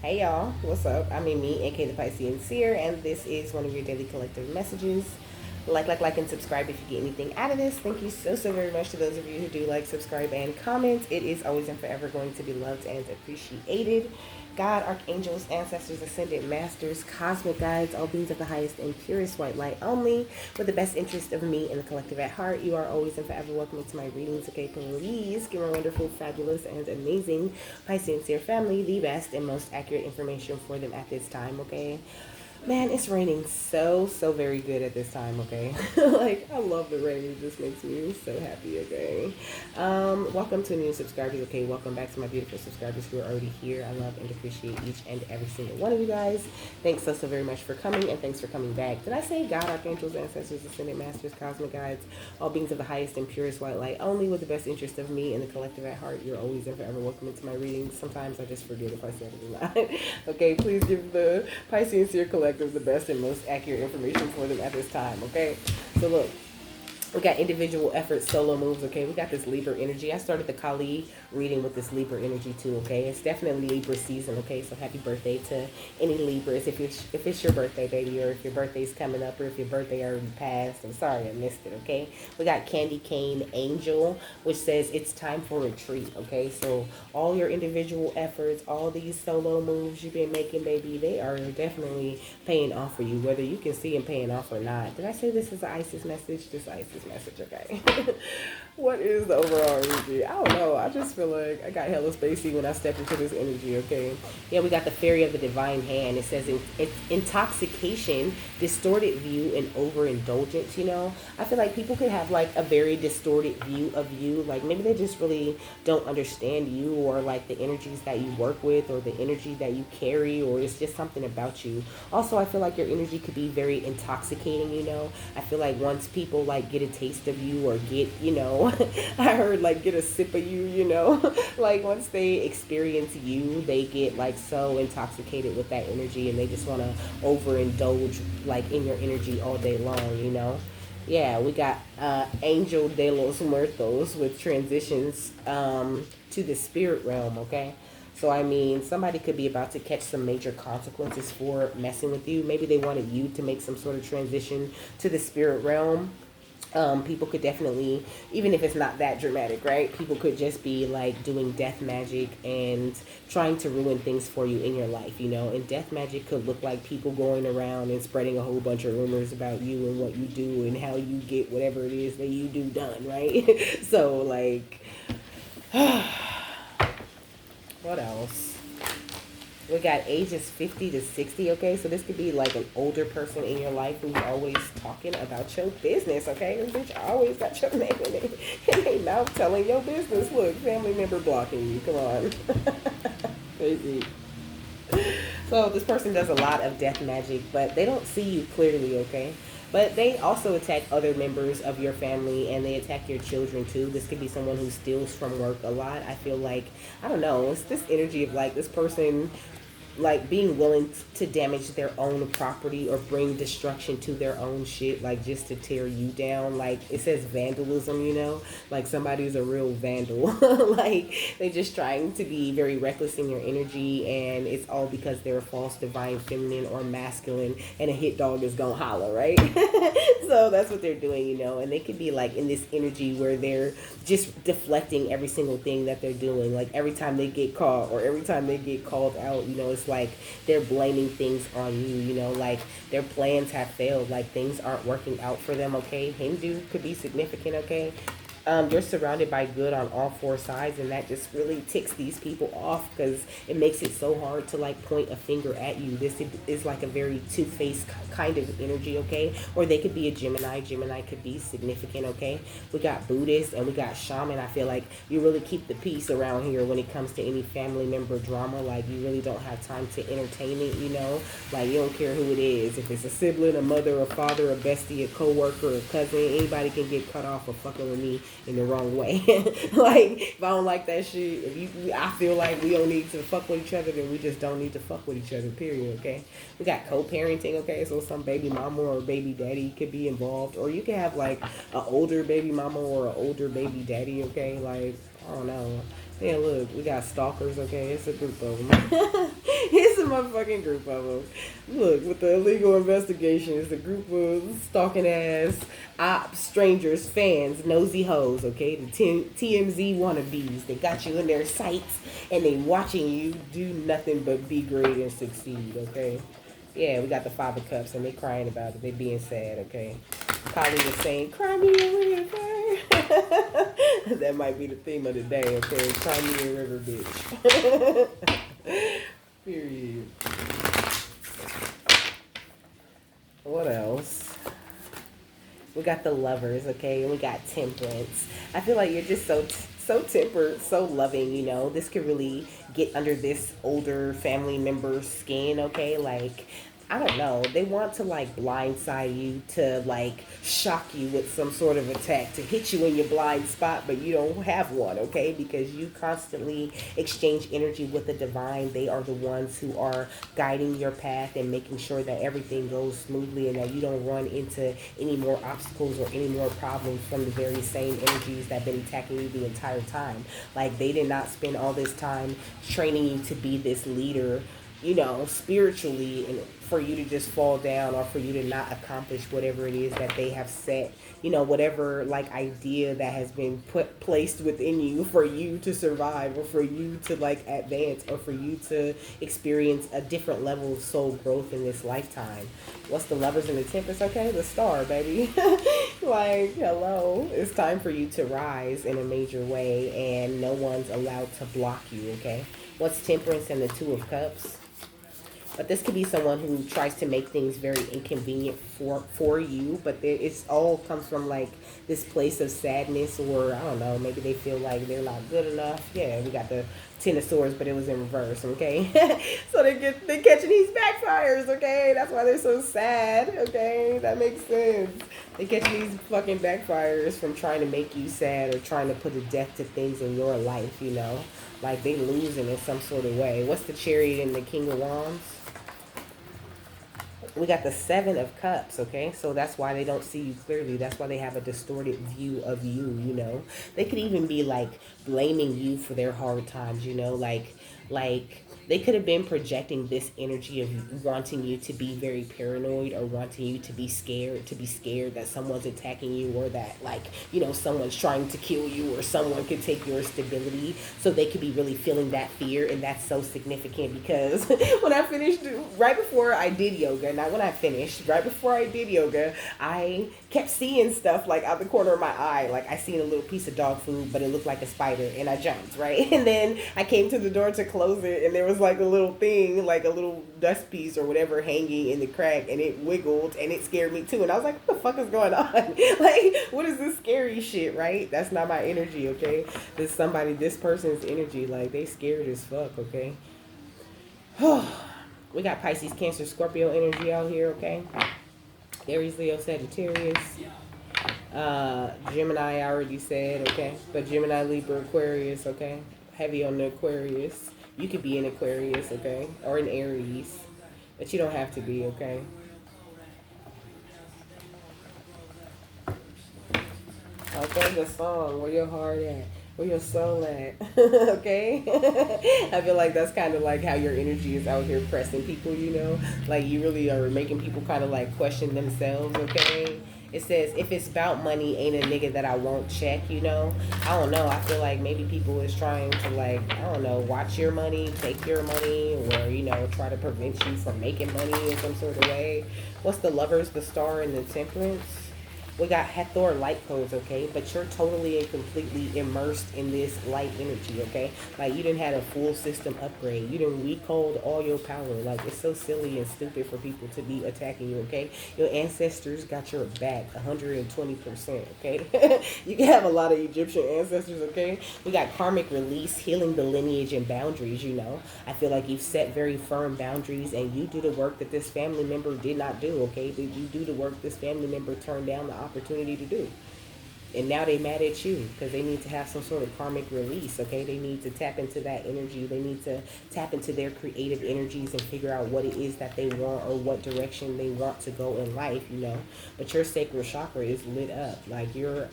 Hey y'all, what's up? I'm Amy, aka the Piscean Seer, and this is one of your daily collective messages. Like, and subscribe if you get anything out of this. Thank you so very much to those of you who do like, subscribe, and comment. It is always and forever going to be loved and appreciated. God, archangels, ancestors, ascended masters, cosmic guides, all beings of the highest and purest white light only, with the best interest of me and the collective at heart. You are always and forever welcome to my readings, okay? Please give my wonderful, fabulous, and amazing Piscean Seer family the best and most accurate information for them at this time, okay? Man, it's raining so very good at this time, okay? Like, I love the rain. It just makes me so happy, okay? Welcome to new subscribers, okay? Welcome back to my beautiful subscribers who are already here. I love and appreciate each and every single one of you guys. Thanks so very much for coming, and thanks for coming back. Did I say God, archangels, ancestors, ascended masters, cosmic guides, all beings of the highest and purest white light, only with the best interest of me and the collective at heart? You're always and forever welcome into my readings. Sometimes I just forget if I said it or not. Okay, please give the Piscean Seer Collective the best and most accurate information for them at this time, okay? So look, we got individual efforts, solo moves, okay? We got this Libra energy. I started the Kali reading with this Libra energy too, okay? It's definitely Libra season, okay? So happy birthday to any Libras. If it's your birthday, baby, or if your birthday's coming up, or if your birthday already passed, I'm sorry I missed it, okay? We got Candy Cane Angel, which says it's time for retreat, okay? So all your individual efforts, all these solo moves you've been making, baby, they are definitely paying off for you, whether you can see them paying off or not. Did I say this is an Isis message? This Isis message, okay? What is the overall energy? I don't know. I just feel like I got hella spacey when I step into this energy, okay? Yeah, we got the fairy of the divine hand. It says it's intoxication, distorted view, and overindulgence, you know? I feel like people could have like a very distorted view of you. Like maybe they just really don't understand you, or like the energies that you work with, or the energy that you carry, or it's just something about you. Also, I feel like your energy could be very intoxicating, you know? I feel like once people like get a taste of you, or get, you know, I heard like get a sip of you, you know? Like once they experience you, they get like so intoxicated with that energy, and they just want to overindulge like in your energy all day long, you know? Yeah, we got Angel de los Muertos with transitions to the spirit realm, okay? So, I mean, somebody could be about to catch some major consequences for messing with you. Maybe they wanted you to make some sort of transition to the spirit realm. People could definitely, even if it's not that dramatic, right? People could just be like doing death magic and trying to ruin things for you in your life, you know? And death magic could look like people going around and spreading a whole bunch of rumors about you and what you do and how you get whatever it is that you do done, right? So, like, what else? We got ages 50 to 60, okay? So this could be like an older person in your life who's always talking about your business, okay? This bitch always got your name in their mouth telling your business. Look, family member blocking you. Come on. Crazy. So this person does a lot of death magic, but they don't see you clearly, okay? But they also attack other members of your family, and they attack your children too. This could be someone who steals from work a lot. I feel like, I don't know, it's this energy of like this person like being willing to damage their own property or bring destruction to their own shit, like just to tear you down. Like it says vandalism, you know, like somebody's a real vandal. Like they're just trying to be very reckless in your energy, and it's all because they're a false divine feminine or masculine, and a hit dog is gonna holler, right? So that's what they're doing, you know. And they could be like in this energy where they're just deflecting every single thing that they're doing. Like every time they get caught or every time they get called out, you know, it's like they're blaming things on you, you know, like their plans have failed, like things aren't working out for them, okay? Hindu could be significant, okay? You're surrounded by good on all four sides, and that just really ticks these people off because it makes it so hard to like point a finger at you. This is like a very two-faced kind of energy, okay? Or they could be a Gemini. Gemini could be significant, okay? We got Buddhist and we got shaman. I feel like you really keep the peace around here when it comes to any family member drama. Like you really don't have time to entertain it, you know? Like you don't care who it is. If it's a sibling, a mother, a father, a bestie, a coworker, a cousin, anybody can get cut off for fucking with me in the wrong way. Like if I don't like that shit, if you, I feel like we don't need to fuck with each other, then we just don't need to fuck with each other. Period. Okay. We got co-parenting. Okay, so some baby mama or baby daddy could be involved, or you can have like an older baby mama or an older baby daddy. Okay, like I don't know. Yeah, look, we got stalkers, okay? It's a group of them. It's a My fucking group of them. Look, with the illegal investigations, the group of stalking ass ops, strangers, fans, nosy hoes, okay? The TMZ wannabes. They got you in their sights and they watching you do nothing but be great and succeed, okay? Yeah, we got the Five of Cups and they crying about it. They being sad, okay? Polly was saying, cry me a river. That might be the theme of the day, okay? Cry me a river, bitch. Period. What else? We got the Lovers, okay? And we got Temperance. I feel like you're just so tempered, so loving, you know. This could really get under this older family member's skin, okay? Like, I don't know. They want to like blindside you, to like shock you with some sort of attack, to hit you in your blind spot, but you don't have one, okay? Because you constantly exchange energy with the divine. They are the ones who are guiding your path and making sure that everything goes smoothly and that you don't run into any more obstacles or any more problems from the very same energies that have been attacking you the entire time. Like, they did not spend all this time training you to be this leader, you know, spiritually, and for you to just fall down or for you to not accomplish whatever it is that they have set, you know, whatever like idea that has been placed within you for you to survive or for you to like advance or for you to experience a different level of soul growth in this lifetime. What's the Lovers and the Tempest? Okay, the Star, baby. Like, hello, it's time for you to rise in a major way and no one's allowed to block you, okay? What's Temperance and the Two of Cups? But this could be someone who tries to make things very inconvenient for you, but it's all comes from like this place of sadness, or I don't know, maybe they feel like they're not good enough. Yeah, we got the Ten of Swords, but it was in reverse, okay? So they catching these backfires, okay? That's why they're so sad, okay? That makes sense. They catching these fucking backfires from trying to make you sad or trying to put a death to things in your life, you know? Like they losing in some sort of way. What's the Chariot and the King of Wands? We got the Seven of Cups, okay? So that's why they don't see you clearly. That's why they have a distorted view of you, you know? They could even be, like, blaming you for their hard times, you know? Like they could have been projecting this energy of wanting you to be very paranoid or wanting you to be scared that someone's attacking you or that, like, you know, someone's trying to kill you or someone could take your stability. So they could be really feeling that fear, and that's so significant because when I finished, right before I did yoga, not when I finished, right before I did yoga, I kept seeing stuff like out the corner of my eye. Like I seen a little piece of dog food, but it looked like a spider, and I jumped, right? And then I came to the door to close it, and there was like a little thing, like a little dust piece or whatever hanging in the crack, and it wiggled, and it scared me too. And I was like, what the fuck is going on? Like, what is this scary shit, right? That's not my energy, okay? This person's energy, like, they scared as fuck, okay? We got Pisces, Cancer, Scorpio energy out here, okay? Aries, Leo, Sagittarius. Gemini, I already said, okay? But Gemini, Libra, Aquarius, okay? Heavy on the Aquarius. You could be an Aquarius, okay? Or an Aries. But you don't have to be, okay? Okay, the song, where your heart at? Where your soul at? Okay? I feel like that's kind of like how your energy is out here pressing people, you know? Like you really are making people kind of like question themselves, okay? It says, if it's about money, ain't a nigga that I won't check, you know? I don't know. I feel like maybe people is trying to like, I don't know, watch your money, take your money, or, you know, try to prevent you from making money in some sort of way. What's the Lovers, the Star, and the Temperance? We got Hathor light codes, okay? But you're totally and completely immersed in this light energy, okay? Like, you didn't have a full system upgrade. You didn't recalled all your power. Like, it's so silly and stupid for people to be attacking you, okay? Your ancestors got your back 120%, okay? You can have a lot of Egyptian ancestors, okay? We got karmic release, healing the lineage and boundaries, you know? I feel like you've set very firm boundaries and you do the work that this family member did not do, okay? Did you do the work this family member turned down the opportunity to do? And now they mad at you because they need to have some sort of karmic release, okay? They need to tap into that energy. They need to tap into their creative energies and figure out what it is that they want or what direction they want to go in life, you know? But your sacral chakra is lit up. Like, you're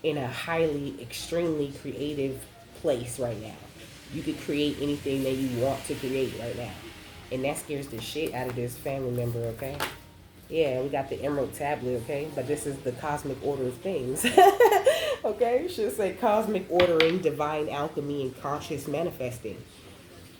in a highly, extremely creative place right now. You could create anything that you want to create right now. And that scares the shit out of this family member, okay? Yeah, we got the emerald tablet, okay? But this is the cosmic order of things. Okay? It should say cosmic ordering, divine alchemy, and conscious manifesting.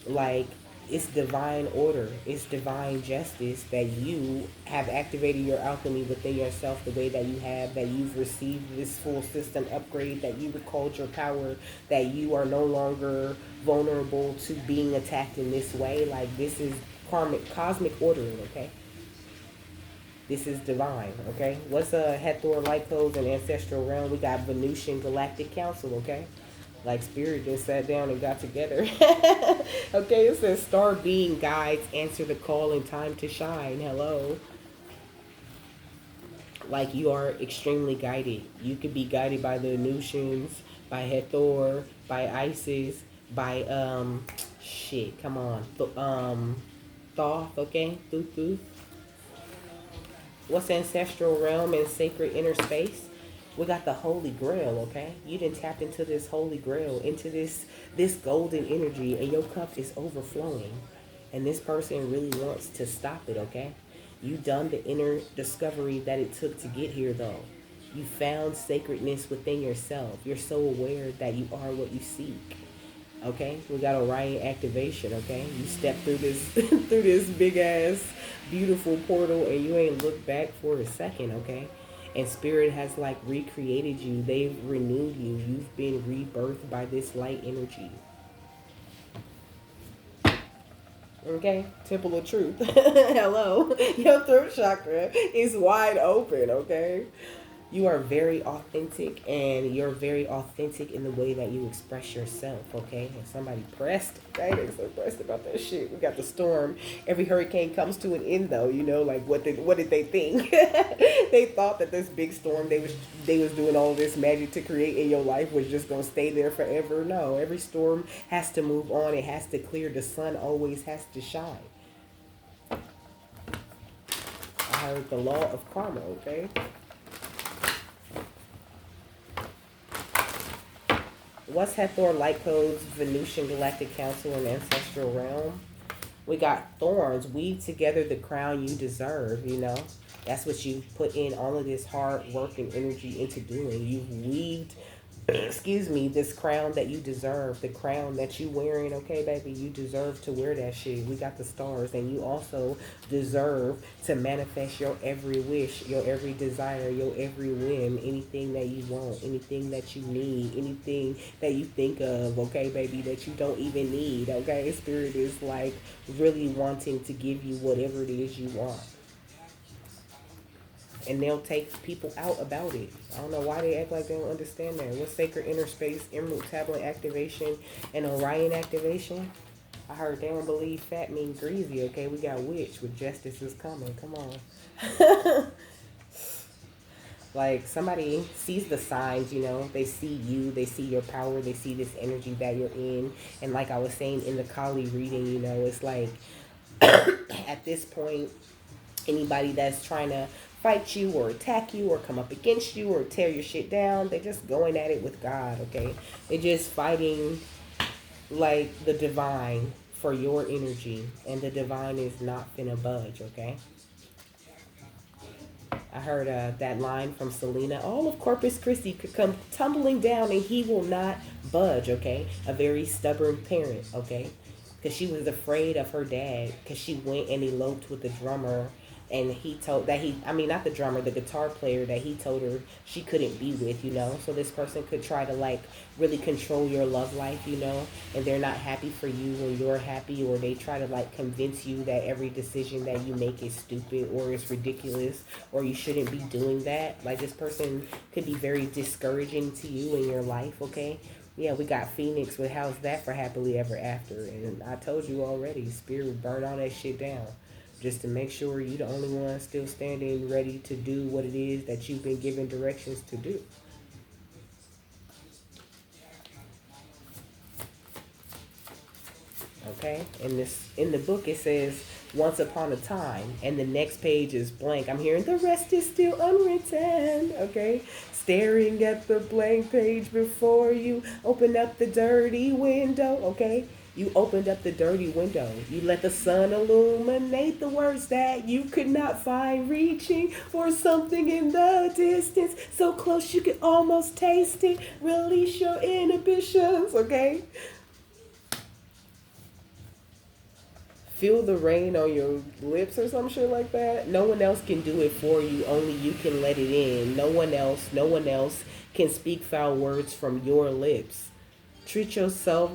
Like, it's divine order, it's divine justice that you have activated your alchemy within yourself the way that you have, that you've received this full system upgrade, that you recalled your power, that you are no longer vulnerable to being attacked in this way. Like, this is karmic, cosmic ordering, okay? This is divine, okay? What's Hathor light codes and ancestral realm? We got Venusian Galactic Council, okay? Like spirit just sat down and got together. Okay, it says star being guides answer the call in time to shine. Hello. Like you are extremely guided. You could be guided by the Venusians, by Hathor, by Isis, by shit. Come on, Thoth. Okay, Thuth. What's ancestral realm and sacred inner space? We got the Holy Grail, okay? You didn't tap into this Holy Grail, into this golden energy, and your cup is overflowing. And this person really wants to stop it, okay? You done the inner discovery that it took to get here, though. You found sacredness within yourself. You're so aware that you are what you seek. Okay, we got Orion activation. Okay, you step through this through this big ass beautiful portal, and you ain't looked back for a second. Okay, and spirit has like recreated you. They've renewed you. You've been rebirthed by this light energy. Okay, Temple of Truth. Hello, your throat chakra is wide open. Okay. You are very authentic, and you're very authentic in the way that you express yourself, okay? And somebody pressed, okay? They're so pressed about that shit. We got the storm. Every hurricane comes to an end, though, you know? Like, what did they think? They thought that this big storm they was doing all this magic to create in your life was just going to stay there forever. No, every storm has to move on. It has to clear. The sun always has to shine. I heard the law of karma, okay? What's Hathor light codes, Venusian Galactic Council, and Ancestral Realm? We got thorns. Weave together the crown you deserve, you know. That's what you put in all of this hard work and energy into doing. You've weaved, excuse me, this crown that you deserve. The crown that you wearing, okay, baby? You deserve to wear that shit. We got the stars. And you also deserve to manifest your every wish, your every desire, your every whim, anything that you want, anything that you need, anything that you think of, okay, baby, that you don't even need, okay? Spirit is like really wanting to give you whatever it is you want. And they'll take people out about it. I don't know why they act like they don't understand that. What's Sacred Inner Space, Emerald Tablet activation, and Orion activation? I heard they don't believe fat means greasy, okay? We got witch with justice is coming. Come on. Like, somebody sees the signs, you know. They see you. They see your power. They see this energy that you're in. And like I was saying in the Kali reading, you know, it's like at this point, anybody that's trying to fight you or attack you or come up against you or tear your shit down, they're just going at it with God, okay? They're just fighting like the divine for your energy, and the divine is not finna budge, okay? I heard that line from Selena. All of Corpus Christi could come tumbling down and he will not budge, okay? A very stubborn parent, okay? Because she was afraid of her dad because she went and eloped with the drummer, and he told that not the drummer, the guitar player that he told her she couldn't be with, you know. So this person could try to like really control your love life, you know, and they're not happy for you when you're happy, or they try to like convince you that every decision that you make is stupid or is ridiculous or you shouldn't be doing that. Like, this person could be very discouraging to you in your life, okay? Yeah, we got Phoenix with how's that for happily ever after. And I told you already, Spirit burn all that shit down. Just to make sure you're the only one still standing ready to do what it is that you've been given directions to do. Okay? In the book it says once upon a time, and the next page is blank. I'm hearing the rest is still unwritten. Okay? Staring at the blank page before you, open up the dirty window. Okay? You opened up the dirty window. You let the sun illuminate the words that you could not find, reaching for something in the distance, so close you could almost taste it. Release your inhibitions, okay? Feel the rain on your lips or some shit like that. No one else can do it for you. Only you can let it in. No one else can speak foul words from your lips. Treat yourself.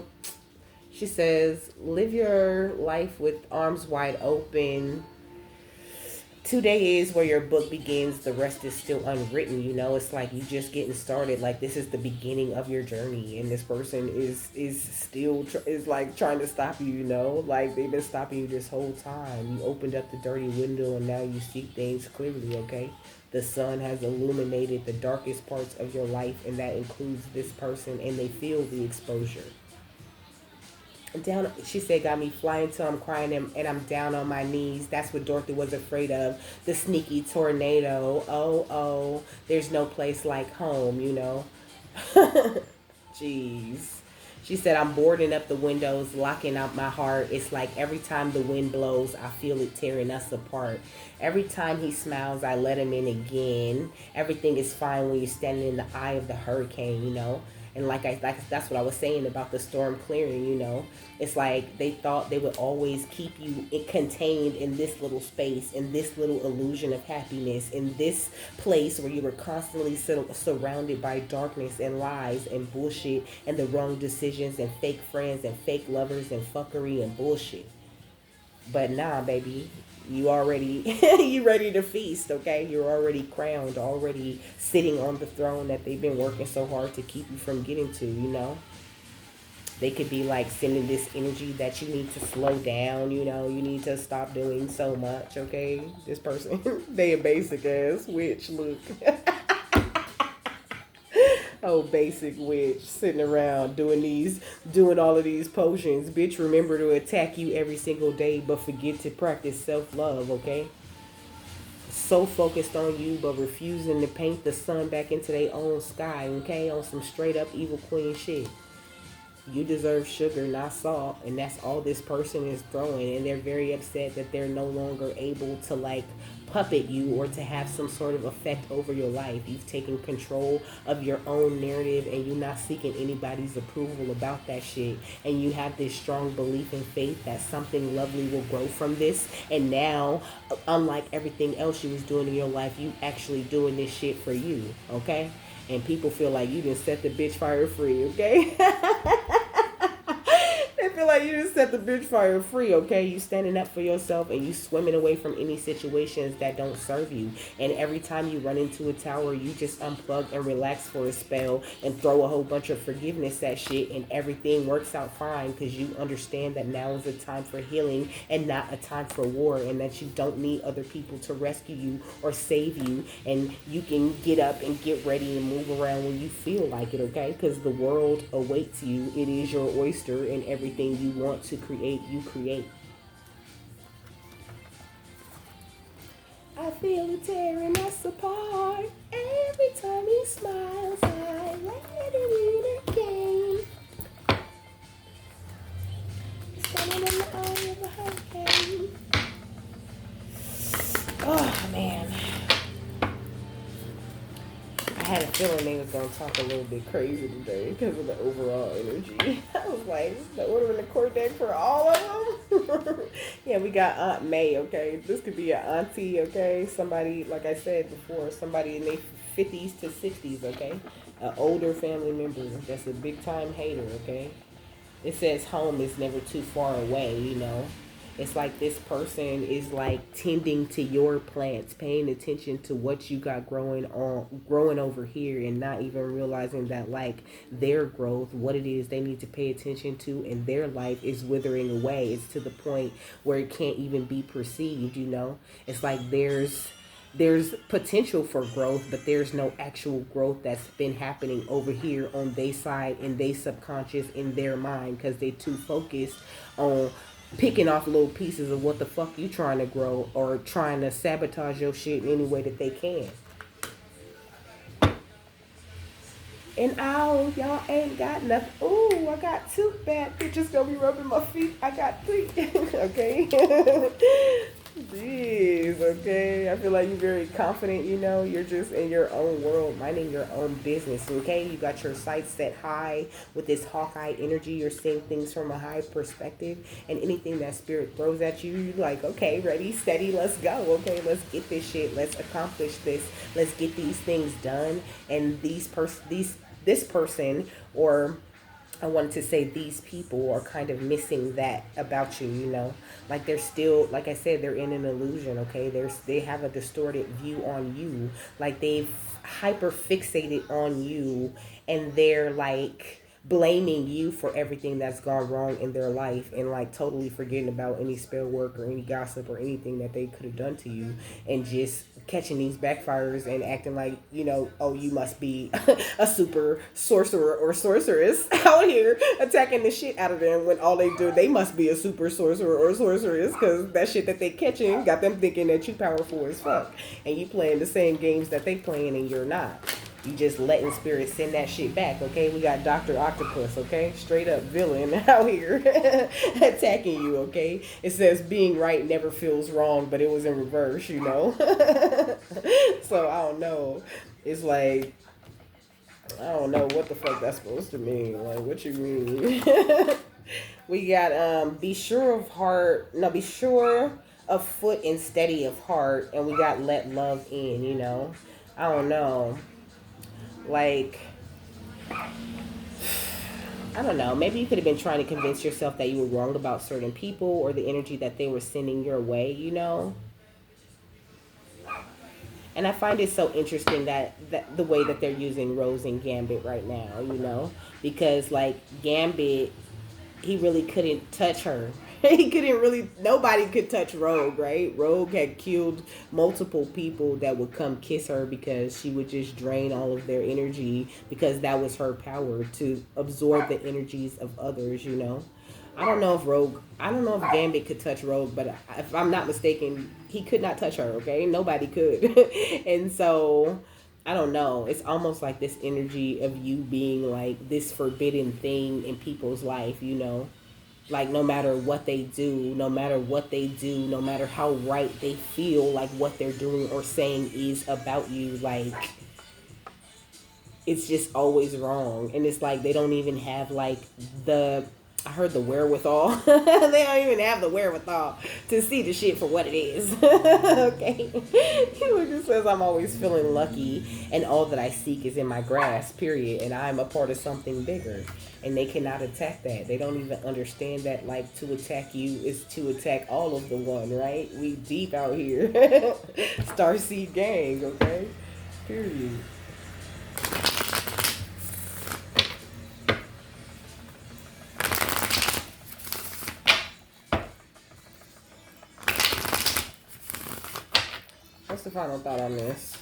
She says, live your life with arms wide open. Today is where your book begins. The rest is still unwritten. You know, it's like you just getting started. Like this is the beginning of your journey, and this person is still is like trying to stop you. You know, like they've been stopping you this whole time. You opened up the dirty window, and now you see things clearly. Okay, the sun has illuminated the darkest parts of your life, and that includes this person, and they feel the exposure. Down, she said, got me flying till I'm crying and I'm down on my knees. That's what Dorothy was afraid of. The sneaky tornado. Oh, there's no place like home, you know. Jeez. She said, I'm boarding up the windows, locking out my heart. It's like every time the wind blows, I feel it tearing us apart. Every time he smiles, I let him in again. Everything is fine when you're standing in the eye of the hurricane, you know. And like that's what I was saying about the storm clearing, you know. It's like they thought they would always keep you contained in this little space, in this little illusion of happiness, in this place where you were constantly surrounded by darkness and lies and bullshit and the wrong decisions and fake friends and fake lovers and fuckery and bullshit. But nah, baby, you already you ready to feast, okay? You're already crowned, already sitting on the throne that they've been working so hard to keep you from getting to, you know? They could be like sending this energy that you need to slow down, you know, you need to stop doing so much, okay? This person, they a basic ass witch, look. Oh, basic witch sitting around doing all of these potions. Bitch, remember to attack you every single day, but forget to practice self-love, okay? So focused on you, but refusing to paint the sun back into their own sky, okay? On some straight up evil queen shit. You deserve sugar, not salt, and that's all this person is throwing. And they're very upset that they're no longer able to like puppet you or to have some sort of effect over your life. You've taken control of your own narrative, and you're not seeking anybody's approval about that shit. And you have this strong belief and faith that something lovely will grow from this. And now, unlike everything else you was doing in your life, you actually doing this shit for you, okay? And people feel like you done set the bitch fire free, okay? They feel like you just set the bitch fire free, okay? You standing up for yourself and you swimming away from any situations that don't serve you. And every time you run into a tower, you just unplug and relax for a spell and throw a whole bunch of forgiveness at shit, and everything works out fine because you understand that now is a time for healing and not a time for war, and that you don't need other people to rescue you or save you, and you can get up and get ready and move around when you feel like it, okay? Because the world awaits you. It is your oyster, and everything you want to create, you create. I feel it tearing us apart. Every time he smiles, I let him in again. Standing in the eye of a hurricane. Oh, man. I had a feeling they was going to talk a little bit crazy today because of the overall energy. I was like, the order in the court deck for all of them? Yeah, we got Aunt May, okay? This could be an auntie, okay? Somebody, like I said before, somebody in their 50s to 60s, okay? An older family member that's a big time hater, okay? It says home is never too far away, you know? It's like this person is like tending to your plants, paying attention to what you got growing over here, and not even realizing that like their growth, what it is they need to pay attention to in their life is withering away. It's to the point where it can't even be perceived, you know? It's like there's potential for growth, but there's no actual growth that's been happening over here on their side, in their subconscious, in their mind, because they're too focused on picking off little pieces of what the fuck you trying to grow, or trying to sabotage your shit in any way that they can. And oh, y'all ain't got nothing. Ooh, I got two bad bitches gonna be rubbing my feet. I got three. Okay. Jeez, okay. I feel like you're very confident, you know. You're just in your own world, minding your own business, okay? You got your sights set high with this Hawkeye energy. You're seeing things from a high perspective. And anything that spirit throws at you, you're like, okay, ready, steady, let's go. Okay, let's get this shit. Let's accomplish this. Let's get these things done. And this person, or I wanted to say these people are kind of missing that about you, you know. Like they're still, like I said, they're in an illusion, okay? They have a distorted view on you. Like they've hyper fixated on you, and they're like blaming you for everything that's gone wrong in their life, and like totally forgetting about any spell work or any gossip or anything that they could have done to you, and just catching these backfires and acting like, you know, oh, you must be a super sorcerer or sorceress out here attacking the shit out of them, when all they do, they must be a super sorcerer or sorceress, because that shit that they catching got them thinking that you powerful as fuck, and you playing the same games that they playing and you're not. You just letting spirit send that shit back, okay? We got Dr. Octopus, okay? Straight up villain out here attacking you, okay? It says being right never feels wrong, but it was in reverse, you know? So I don't know. It's like, I don't know what the fuck that's supposed to mean. Like, what you mean? We got be sure of foot and steady of heart, and we got let love in, you know? I don't know. Like, I don't know. Maybe you could have been trying to convince yourself that you were wrong about certain people or the energy that they were sending your way, you know? And I find it so interesting that the way that they're using Rose and Gambit right now, you know? Because, like, Gambit, he really couldn't touch her. He couldn't really, nobody could touch Rogue, right? Rogue had killed multiple people that would come kiss her because she would just drain all of their energy, because that was her power, to absorb the energies of others, you know? I don't know if Gambit could touch Rogue, but if I'm not mistaken, he could not touch her, okay? Nobody could. And so, I don't know. It's almost like this energy of you being like this forbidden thing in people's life, you know? Like no matter what they do, no matter what they do, no matter how right they feel like what they're doing or saying is about you, like it's just always wrong. And it's like they don't even have like the, I heard the wherewithal. They don't even have the wherewithal to see the shit for what it is. Okay. He just says, I'm always feeling lucky and all that I seek is in my grasp, period. And I'm a part of something bigger. And they cannot attack that. They don't even understand that, like, to attack you is to attack all of the one, right? We deep out here. Starseed gang, okay? Period. What's the final thought on this?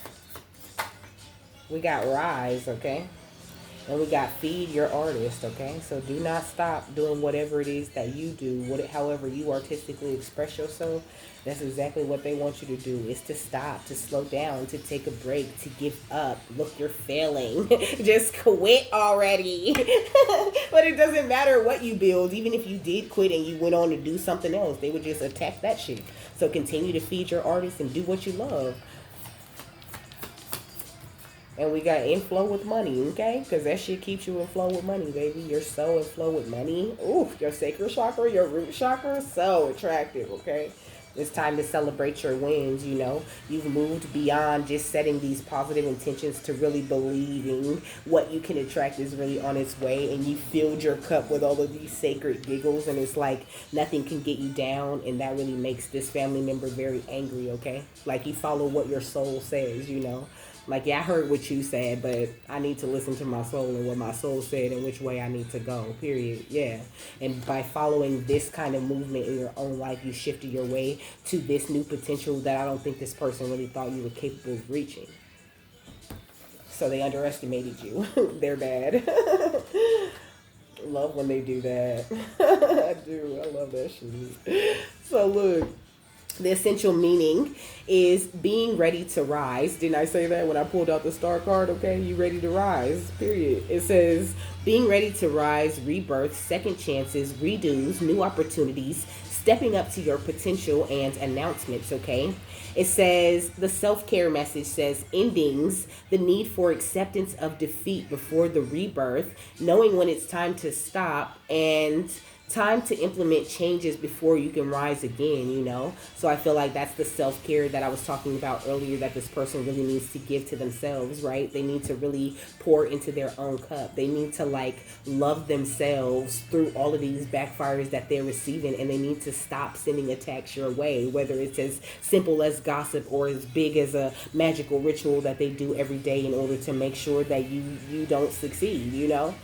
We got rise, okay? And we got feed your artist, okay? So do not stop doing whatever it is that you do, however you artistically express yourself. That's exactly what they want you to do, is to stop, to slow down, to take a break, to give up. Look, you're failing. Just quit already. But it doesn't matter what you build. Even if you did quit and you went on to do something else, they would just attack that shit. So continue to feed your artist and do what you love. And we got inflow with money, okay? Because that shit keeps you in flow with money, baby. You're so in flow with money. Ooh, your sacral chakra, your root chakra, so attractive, okay? It's time to celebrate your wins, you know? You've moved beyond just setting these positive intentions to really believing what you can attract is really on its way. And you filled your cup with all of these sacred giggles. And it's like nothing can get you down. And that really makes this family member very angry, okay? Like you follow what your soul says, you know? Like, yeah, I heard what you said, but I need to listen to my soul and what my soul said and which way I need to go, period. Yeah. And by following this kind of movement in your own life, you shifted your way to this new potential that I don't think this person really thought you were capable of reaching. So they underestimated you. They're bad. Love when they do that. I do. I love that shit. So look. The essential meaning is being ready to rise. Didn't I say that when I pulled out the star card? Okay, you ready to rise, period. It says being ready to rise, rebirth, second chances, redos, new opportunities, stepping up to your potential, and announcements. Okay, it says the self-care message says endings, the need for acceptance of defeat before the rebirth, knowing when it's time to stop, and time to implement changes before you can rise again, you know? So I feel like that's the self care that I was talking about earlier that this person really needs to give to themselves, right? They need to really pour into their own cup. They need to like love themselves through all of these backfires that they're receiving, and they need to stop sending attacks your way, whether it's as simple as gossip or as big as a magical ritual that they do every day in order to make sure that you don't succeed, you know?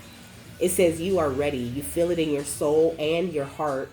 It says you are ready. You feel it in your soul and your heart.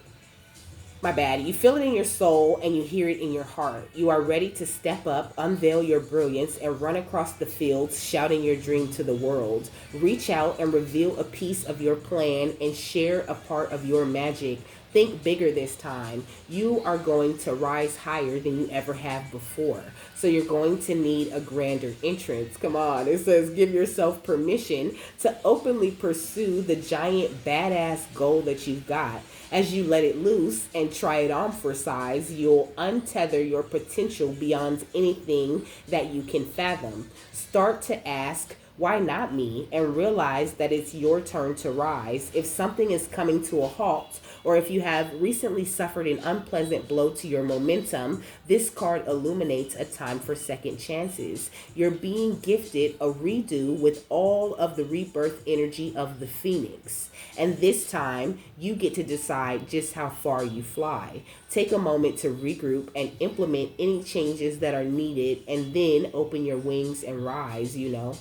My bad. You feel it in your soul and you hear it in your heart. You are ready to step up, unveil your brilliance, and run across the fields shouting your dream to the world. Reach out and reveal a piece of your plan and share a part of your magic. Think bigger this time. You are going to rise higher than you ever have before. So you're going to need a grander entrance. Come on. It says give yourself permission to openly pursue the giant badass goal that you've got. As you let it loose and try it on for size, you'll untether your potential beyond anything that you can fathom. Start to ask, why not me? And realize that it's your turn to rise. If something is coming to a halt, or if you have recently suffered an unpleasant blow to your momentum, this card illuminates a time for second chances. You're being gifted a redo with all of the rebirth energy of the phoenix. And this time, you get to decide just how far you fly. Take a moment to regroup and implement any changes that are needed, and then open your wings and rise, you know.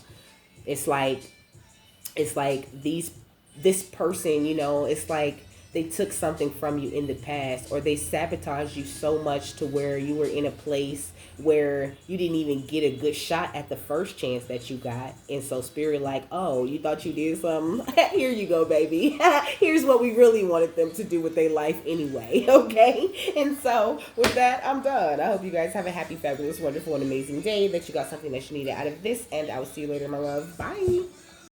It's like this person, you know, it's like they took something from you in the past, or they sabotaged you so much to where you were in a place where you didn't even get a good shot at the first chance that you got. And so spirit like, oh, you thought you did something? Here you go, baby. Here's what we really wanted them to do with their life anyway. Okay. And so with that, I'm done. I hope you guys have a happy, fabulous, wonderful, and amazing day, that you got something that you needed out of this, and I will see you later, my love. Bye.